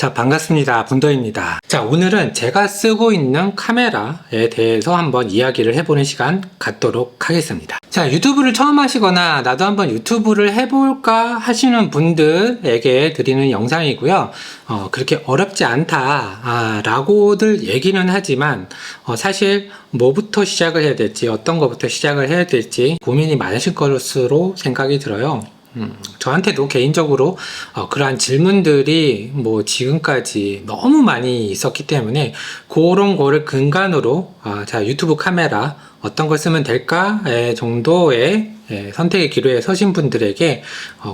자, 반갑습니다. 분더입니다. 자, 오늘은 제가 쓰고 있는 카메라에 대해서 한번 이야기를 해보는 시간 갖도록 하겠습니다. 자, 유튜브를 처음 하시거나 나도 한번 유튜브를 해볼까 하시는 분들에게 드리는 영상이고요. 그렇게 어렵지 않다 라고들 얘기는 하지만 사실 뭐부터 시작을 해야 될지, 어떤 것부터 시작을 해야 될지 고민이 많으실 것으로 생각이 들어요. 저한테도 개인적으로 그러한 질문들이 뭐 지금까지 너무 많이 있었기 때문에 그런 거를 근간으로 자, 유튜브 카메라 어떤 걸 쓰면 될까 정도의 선택의 기로에 서신 분들에게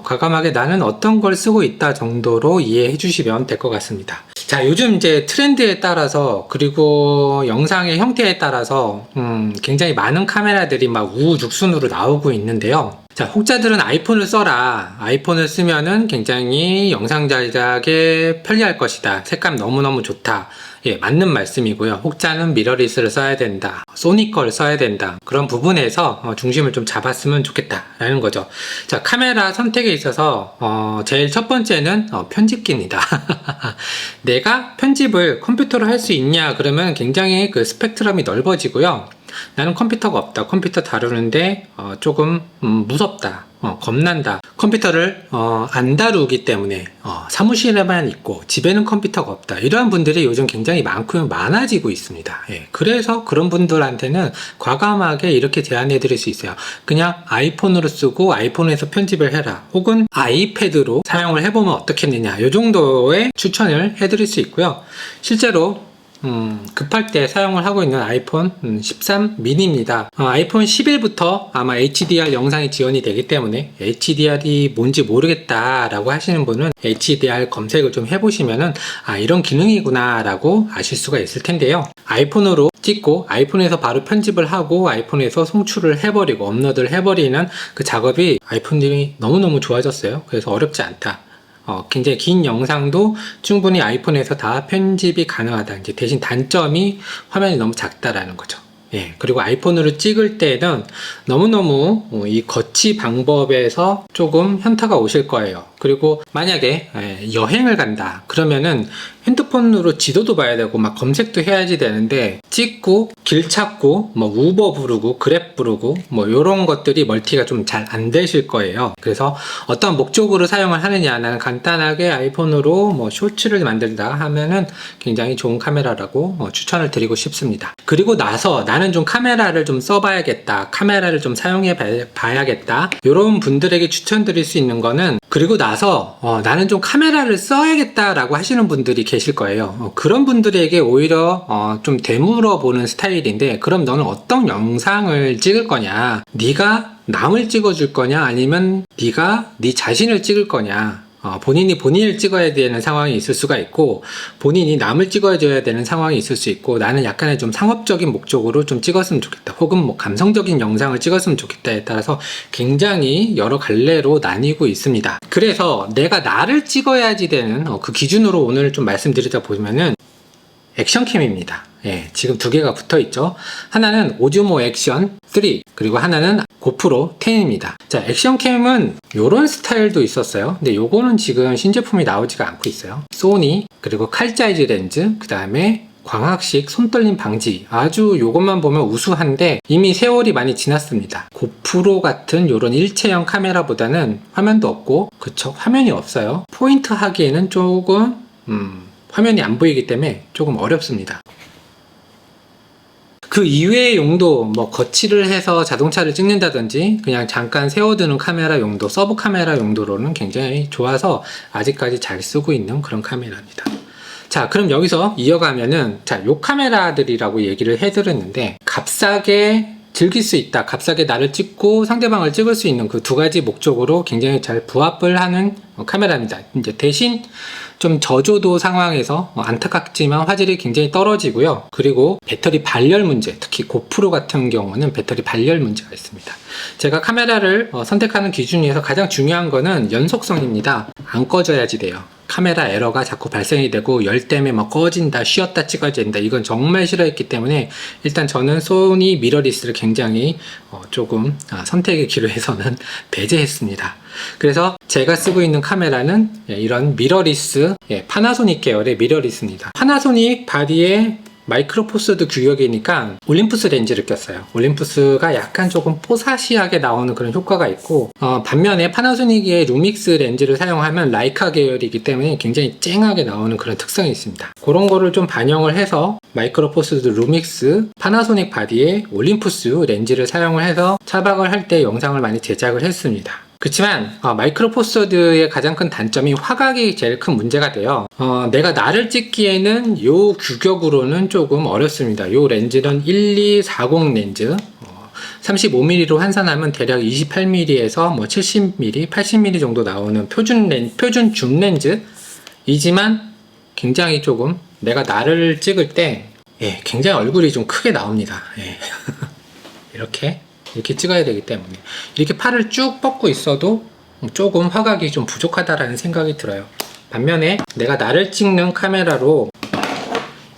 과감하게 나는 어떤 걸 쓰고 있다 정도로 이해해 주시면 될 것 같습니다. 자, 요즘 이제 트렌드에 따라서 그리고 영상의 형태에 따라서 굉장히 많은 카메라들이 막 우후죽순으로 나오고 있는데요. 자, 혹자들은 아이폰을 써라. 아이폰을 쓰면은 굉장히 영상 제작에 편리할 것이다. 색감 너무너무 좋다. 예, 맞는 말씀이고요. 혹자는 미러리스를 써야 된다. 소니 걸 써야 된다. 그런 부분에서 중심을 좀 잡았으면 좋겠다라는 거죠. 자, 카메라 선택에 있어서 제일 첫 번째는 편집기입니다. 내가 편집을 컴퓨터로 할 수 있냐 그러면 굉장히 그 스펙트럼이 넓어지고요. 나는 컴퓨터가 없다. 컴퓨터 다루는데 조금 무섭다. 겁난다. 컴퓨터를 안 다루기 때문에 사무실에만 있고 집에는 컴퓨터가 없다. 이러한 분들이 요즘 굉장히 많아지고 있습니다. 예, 그래서 그런 분들한테는 과감하게 이렇게 제안해 드릴 수 있어요. 그냥 아이폰으로 쓰고 아이폰에서 편집을 해라. 혹은 아이패드로 사용을 해보면 어떻겠느냐. 이 정도의 추천을 해 드릴 수 있고요. 실제로 급할 때 사용을 하고 있는 아이폰 13 미니입니다. 아이폰 11부터 아마 HDR 영상이 지원이 되기 때문에 HDR이 뭔지 모르겠다 라고 하시는 분은 HDR 검색을 좀 해보시면은 이런 기능이구나 라고 아실 수가 있을 텐데요. 아이폰으로 찍고 아이폰에서 바로 편집을 하고 아이폰에서 송출을 해버리고 업로드를 해버리는 그 작업이 아이폰들이 너무너무 좋아졌어요. 그래서 어렵지 않다. 굉장히 긴 영상도 충분히 아이폰에서 다 편집이 가능하다. 이제 대신 단점이 화면이 너무 작다라는 거죠. 예, 그리고 아이폰으로 찍을 때는 너무너무 이 거치 방법에서 조금 현타가 오실 거예요. 그리고 만약에 여행을 간다 그러면은 핸드폰으로 지도도 봐야 되고 막 검색도 해야지 되는데 찍고 길 찾고 뭐 우버 부르고 그랩 부르고 뭐 이런 것들이 멀티가 좀 잘 안 되실 거예요. 그래서 어떤 목적으로 사용을 하느냐, 나는 간단하게 아이폰으로 뭐 쇼츠를 만들다 하면은 굉장히 좋은 카메라라고 추천을 드리고 싶습니다. 그리고 나서 나는 좀 카메라를 좀 써봐야겠다, 카메라를 좀 사용해 봐야겠다, 이런 분들에게 추천드릴 수 있는 거는, 그리고 나서 나는 좀 카메라를 써야겠다 라고 하시는 분들이 계실 거예요. 그런 분들에게 오히려 좀 되물어 보는 스타일인데, 그럼 너는 어떤 영상을 찍을 거냐, 네가 남을 찍어줄 거냐 아니면 네가 네 자신을 찍을 거냐. 본인이 본인을 찍어야 되는 상황이 있을 수가 있고, 본인이 남을 찍어줘야 되는 상황이 있을 수 있고, 나는 약간의 좀 상업적인 목적으로 좀 찍었으면 좋겠다, 혹은 뭐 감성적인 영상을 찍었으면 좋겠다에 따라서 굉장히 여러 갈래로 나뉘고 있습니다. 그래서 내가 나를 찍어야지 되는 그 기준으로 오늘 좀 말씀드리다 보면은 액션캠입니다. 예, 지금 두 개가 붙어 있죠. 하나는 오즈모 액션 3, 그리고 하나는 고프로 10입니다. 자, 액션캠은 요런 스타일도 있었어요. 근데 요거는 지금 신제품이 나오지가 않고 있어요. 소니, 그리고 칼사이즈 렌즈, 그 다음에 광학식 손떨림 방지, 아주 요것만 보면 우수한데 이미 세월이 많이 지났습니다. 고프로 같은 요런 일체형 카메라보다는 화면도 없고, 그쵸, 화면이 없어요. 포인트 하기에는 조금 화면이 안 보이기 때문에 조금 어렵습니다. 그 이외의 용도, 뭐 거치를 해서 자동차를 찍는다든지 그냥 잠깐 세워두는 카메라 용도, 서브 카메라 용도로는 굉장히 좋아서 아직까지 잘 쓰고 있는 그런 카메라입니다. 자, 그럼 여기서 이어가면은, 자, 요 카메라들이라고 얘기를 해드렸는데, 값싸게 즐길 수 있다, 값싸게 나를 찍고 상대방을 찍을 수 있는 그 두 가지 목적으로 굉장히 잘 부합을 하는 카메라입니다. 이제 대신 좀 저조도 상황에서 안타깝지만 화질이 굉장히 떨어지고요. 그리고 배터리 발열 문제, 특히 고프로 같은 경우는 배터리 발열 문제가 있습니다. 제가 카메라를 선택하는 기준에서 가장 중요한 거는 연속성입니다. 안 꺼져야지 돼요. 카메라 에러가 자꾸 발생이 되고 열 때문에 막 꺼진다, 쉬었다 찍어야 된다, 이건 정말 싫어했기 때문에 일단 저는 소니 미러리스를 굉장히 조금 선택의 기로에서는 배제했습니다. 그래서 제가 쓰고 있는 카메라는 이런 미러리스, 파나소닉 계열의 미러리스입니다. 파나소닉 바디에 마이크로 포스드 규격이니까 올림푸스 렌즈를 꼈어요. 올림푸스가 약간 조금 뽀사시하게 나오는 그런 효과가 있고, 반면에 파나소닉의 루믹스 렌즈를 사용하면 라이카 계열이기 때문에 굉장히 쨍하게 나오는 그런 특성이 있습니다. 그런 거를 좀 반영을 해서 마이크로 포스드 루믹스 파나소닉 바디에 올림푸스 렌즈를 사용을 해서 차박을 할 때 영상을 많이 제작을 했습니다. 그렇지만 마이크로 포스드의 가장 큰 단점이 화각이 제일 큰 문제가 돼요. 내가 나를 찍기에는 요 규격으로는 조금 어렵습니다. 요 렌즈는 1240 렌즈, 35mm로 환산하면 대략 28mm에서 뭐 70mm, 80mm 정도 나오는 표준 줌 렌즈이지만 굉장히 조금 내가 나를 찍을 때 굉장히 얼굴이 좀 크게 나옵니다. 이렇게 찍어야 되기 때문에 이렇게 팔을 쭉 뻗고 있어도 조금 화각이 좀 부족하다라는 생각이 들어요. 반면에 내가 나를 찍는 카메라로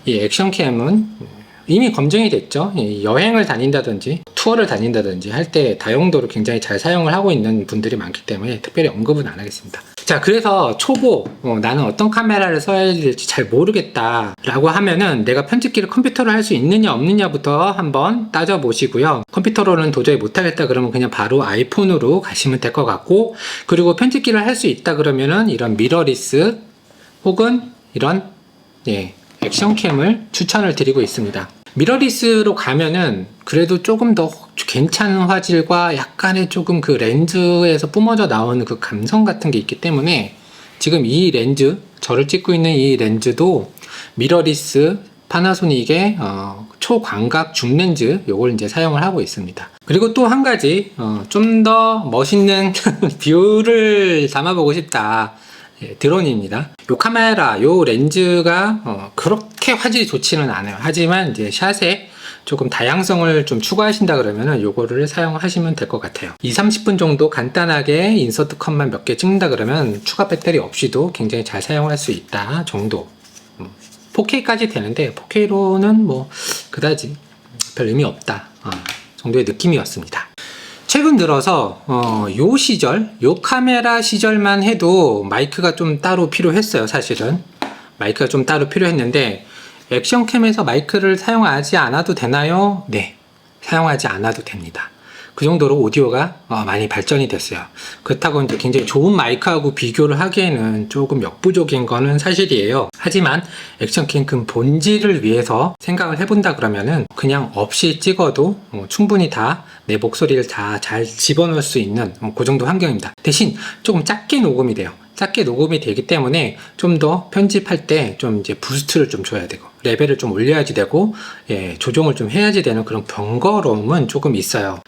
이 액션캠은 이미 검증이 됐죠. 여행을 다닌다든지 투어를 다닌다든지 할 때 다용도로 굉장히 잘 사용을 하고 있는 분들이 많기 때문에 특별히 언급은 안 하겠습니다. 자, 그래서 초보, 나는 어떤 카메라를 써야 될지 잘 모르겠다 라고 하면은 내가 편집기를 컴퓨터로 할 수 있느냐 없느냐부터 한번 따져보시고요. 컴퓨터로는 도저히 못하겠다 그러면 그냥 바로 아이폰으로 가시면 될 것 같고, 그리고 편집기를 할 수 있다 그러면은 이런 미러리스 혹은 이런 액션캠을 추천을 드리고 있습니다. 미러리스로 가면은 그래도 조금 더 괜찮은 화질과 약간의 조금 그 렌즈에서 뿜어져 나오는 그 감성 같은 게 있기 때문에 지금 이 렌즈, 저를 찍고 있는 이 렌즈도 미러리스 파나소닉의 초광각 줌 렌즈 요걸 이제 사용을 하고 있습니다. 그리고 또 한 가지 좀 더 멋있는 뷰를 담아보고 싶다. 드론입니다. 요 카메라, 요 렌즈가 그렇게 화질이 좋지는 않아요. 하지만 이제 샷에 조금 다양성을 좀 추가하신다 그러면은 요거를 사용하시면 될 것 같아요. 2-30분 정도 간단하게 인서트 컷만 몇 개 찍는다 그러면 추가 배터리 없이도 굉장히 잘 사용할 수 있다 정도. 4K까지 되는데 4K로는 뭐 그다지 별 의미 없다 정도의 느낌이었습니다. 최근 들어서 요 시절, 요 카메라 시절만 해도 마이크가 좀 따로 필요했어요. 사실은 마이크가 좀 따로 필요했는데 액션캠에서 마이크를 사용하지 않아도 되나요? 네, 사용하지 않아도 됩니다. 그 정도로 오디오가 많이 발전이 됐어요. 그렇다고 이제 굉장히 좋은 마이크하고 비교를 하기에는 조금 역부족인 거는 사실이에요. 하지만 액션캠 그 본질을 위해서 생각을 해본다 그러면은 그냥 없이 찍어도 충분히 다 내 목소리를 다 잘 집어넣을 수 있는 그 정도 환경입니다. 대신 조금 작게 녹음이 돼요. 작게 녹음이 되기 때문에 좀 더 편집할 때 좀 이제 부스트를 좀 줘야 되고 레벨을 좀 올려야지 되고 조정을 좀 해야지 되는 그런 번거로움은 조금 있어요.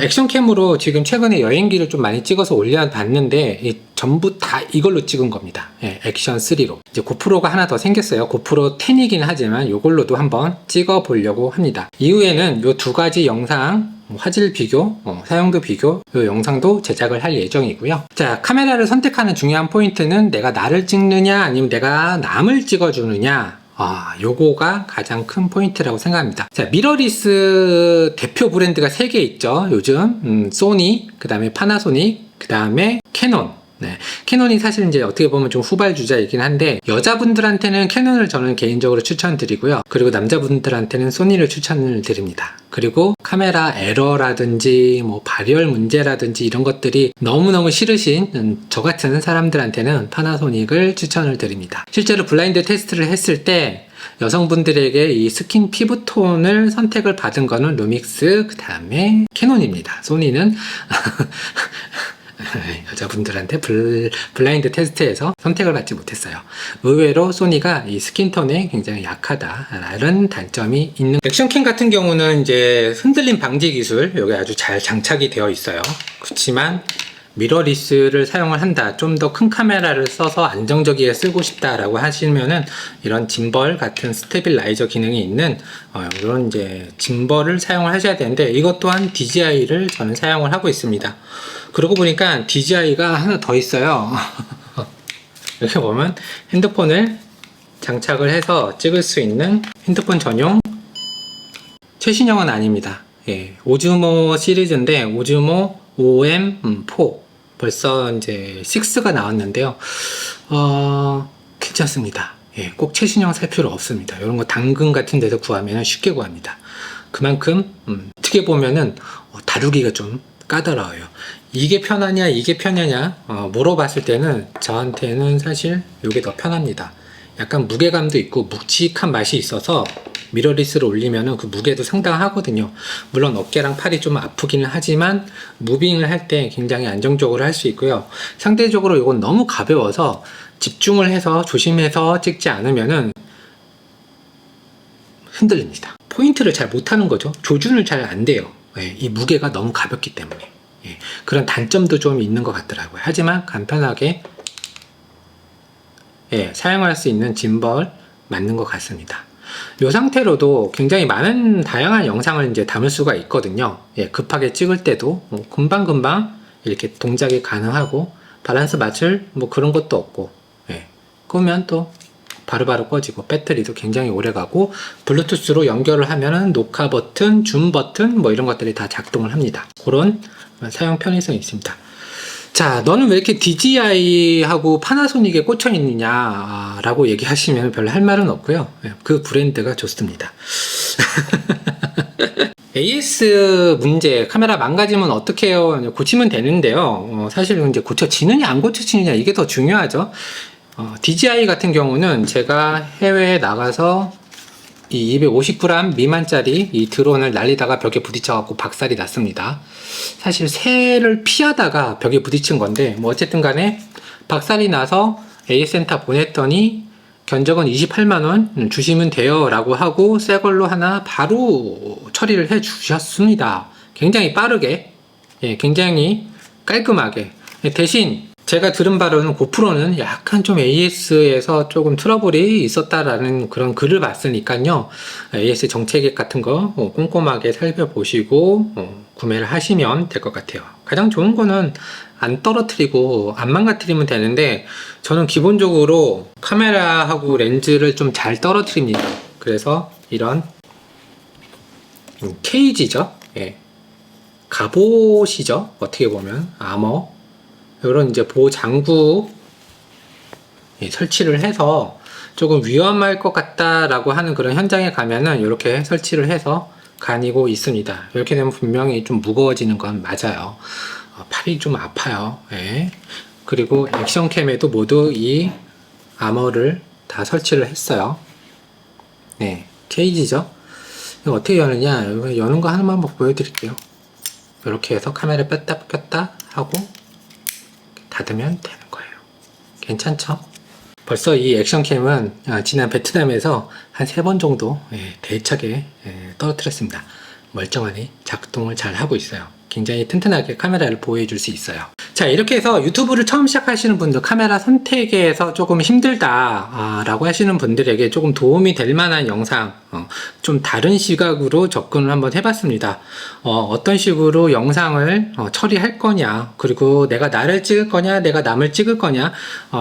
액션캠으로 지금 최근에 여행기를 좀 많이 찍어서 올려봤는데 전부 다 이걸로 찍은 겁니다. 액션 3로 이제 고프로가 하나 더 생겼어요. 고프로 10이긴 하지만 이걸로도 한번 찍어 보려고 합니다. 이후에는 이 두 가지 영상 화질 비교, 사용도 비교 이 영상도 제작을 할 예정이고요. 자, 카메라를 선택하는 중요한 포인트는 내가 나를 찍느냐 아니면 내가 남을 찍어주느냐, 요거가 가장 큰 포인트라고 생각합니다. 자, 미러리스 대표 브랜드가 3개 있죠. 요즘 소니, 그 다음에 파나소닉, 그 다음에 캐논. 캐논이 사실 이제 어떻게 보면 좀 후발주자이긴 한데 여자분들한테는 캐논을 저는 개인적으로 추천드리고요. 그리고 남자분들한테는 소니를 추천을 드립니다. 그리고 카메라 에러라든지 뭐 발열 문제라든지 이런 것들이 너무너무 싫으신 저 같은 사람들한테는 파나소닉을 추천을 드립니다. 실제로 블라인드 테스트를 했을 때 여성분들에게 이 스킨 피부톤을 선택을 받은 거는 루믹스, 그 다음에 캐논입니다. 소니는 여자분들한테 블라인드 테스트에서 선택을 받지 못했어요. 의외로 소니가 이 스킨톤에 굉장히 약하다라는 단점이 있는. 액션캠 같은 경우는 이제 흔들림 방지 기술 여기 아주 잘 장착이 되어 있어요. 그렇지만 미러리스를 사용을 한다, 좀 더 큰 카메라를 써서 안정적이게 쓰고 싶다라고 하시면은 이런 짐벌 같은 스테빌라이저 기능이 있는 이런 이제 짐벌을 사용을 하셔야 되는데 이것 또한 DJI를 저는 사용을 하고 있습니다. 그러고 보니까 DJI가 하나 더 있어요. 이렇게 보면 핸드폰을 장착을 해서 찍을 수 있는 핸드폰 전용 최신형은 아닙니다. 예, 오즈모 시리즈인데 오즈모 OM4 벌써 이제 6가 나왔는데요. 괜찮습니다. 예, 꼭 최신형 살 필요 없습니다. 이런 거 당근 같은 데서 구하면 쉽게 구합니다. 그만큼 어떻게 보면은 다루기가 좀 까다로워요. 이게 편하냐 이게 편하냐 물어봤을 때는 저한테는 사실 이게 더 편합니다. 약간 무게감도 있고 묵직한 맛이 있어서 미러리스를 올리면은 그 무게도 상당하거든요. 물론 어깨랑 팔이 좀 아프기는 하지만 무빙을 할 때 굉장히 안정적으로 할 수 있고요. 상대적으로 이건 너무 가벼워서 집중을 해서 조심해서 찍지 않으면은 흔들립니다. 포인트를 잘 못하는 거죠. 조준을 잘 안 돼요. 예, 이 무게가 너무 가볍기 때문에. 예, 그런 단점도 좀 있는 것 같더라고요. 하지만 간편하게 사용할 수 있는 짐벌 맞는 것 같습니다. 이 상태로도 굉장히 많은 다양한 영상을 이제 담을 수가 있거든요. 급하게 찍을 때도 금방금방 이렇게 동작이 가능하고 밸런스 맞출 그런 것도 없고 끄면 또 바로바로 꺼지고 배터리도 굉장히 오래 가고 블루투스로 연결을 하면은 녹화 버튼, 줌 버튼 이런 것들이 다 작동을 합니다. 그런 사용 편의성이 있습니다. 자, 너는 왜 이렇게 DJI하고 파나소닉에 꽂혀 있느냐 라고 얘기하시면 별로 할 말은 없고요. 그 브랜드가 좋습니다. AS 문제, 카메라 망가지면 어떻게 해요? 고치면 되는데요. 사실 이제 고쳐지느냐 안 고쳐지느냐 이게 더 중요하죠. DJI 같은 경우는 제가 해외에 나가서 이 250g 미만짜리 이 드론을 날리다가 벽에 부딪혀갖고 박살이 났습니다. 사실 새를 피하다가 벽에 부딪힌 건데 어쨌든 간에 박살이 나서 AS센터 보냈더니 견적은 28만원 주시면 돼요 라고 하고 새 걸로 하나 바로 처리를 해 주셨습니다. 굉장히 빠르게, 굉장히 깔끔하게. 대신 제가 들은 바로는 고프로는 약간 좀 AS에서 조금 트러블이 있었다라는 그런 글을 봤으니까요. AS 정체객 같은 거 꼼꼼하게 살펴보시고 구매를 하시면 될 것 같아요. 가장 좋은 거는 안 떨어뜨리고 안 망가뜨리면 되는데 저는 기본적으로 카메라하고 렌즈를 좀 잘 떨어뜨립니다. 그래서 이런 케이지죠. 갑옷이죠. 어떻게 보면 아머 이런 이제 보호 장구 설치를 해서 조금 위험할 것 같다라고 하는 그런 현장에 가면은 이렇게 설치를 해서 다니고 있습니다. 이렇게 되면 분명히 좀 무거워지는 건 맞아요. 팔이 좀 아파요. 그리고 액션캠에도 모두 이 아머를 다 설치를 했어요. 케이지죠. 이거 어떻게 여느냐, 여는 거 하나만 보여드릴게요. 이렇게 해서 카메라 뺐다 폈다 하고 닫으면 되는 거예요. 괜찮죠? 벌써 이 액션캠은 지난 베트남에서 한 3번 정도 대차게 떨어뜨렸습니다. 멀쩡하니 작동을 잘 하고 있어요. 굉장히 튼튼하게 카메라를 보호해 줄 수 있어요. 자, 이렇게 해서 유튜브를 처음 시작하시는 분들, 카메라 선택에서 조금 힘들다 라고 하시는 분들에게 조금 도움이 될 만한 영상, 좀 다른 시각으로 접근을 한번 해봤습니다. 어떤 식으로 영상을 처리할 거냐, 그리고 내가 나를 찍을 거냐, 내가 남을 찍을 거냐,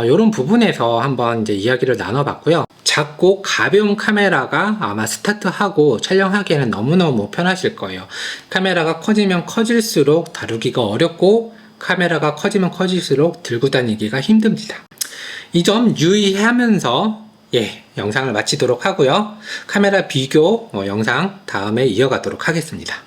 이런 부분에서 한번 이제 이야기를 나눠봤고요. 작고 가벼운 카메라가 아마 스타트하고 촬영하기에는 너무너무 편하실 거예요. 카메라가 커지면 커질수록 다루기가 어렵고 카메라가 커지면 커질수록 들고 다니기가 힘듭니다. 이 점 유의하면서 영상을 마치도록 하고요. 카메라 비교 영상 다음에 이어가도록 하겠습니다.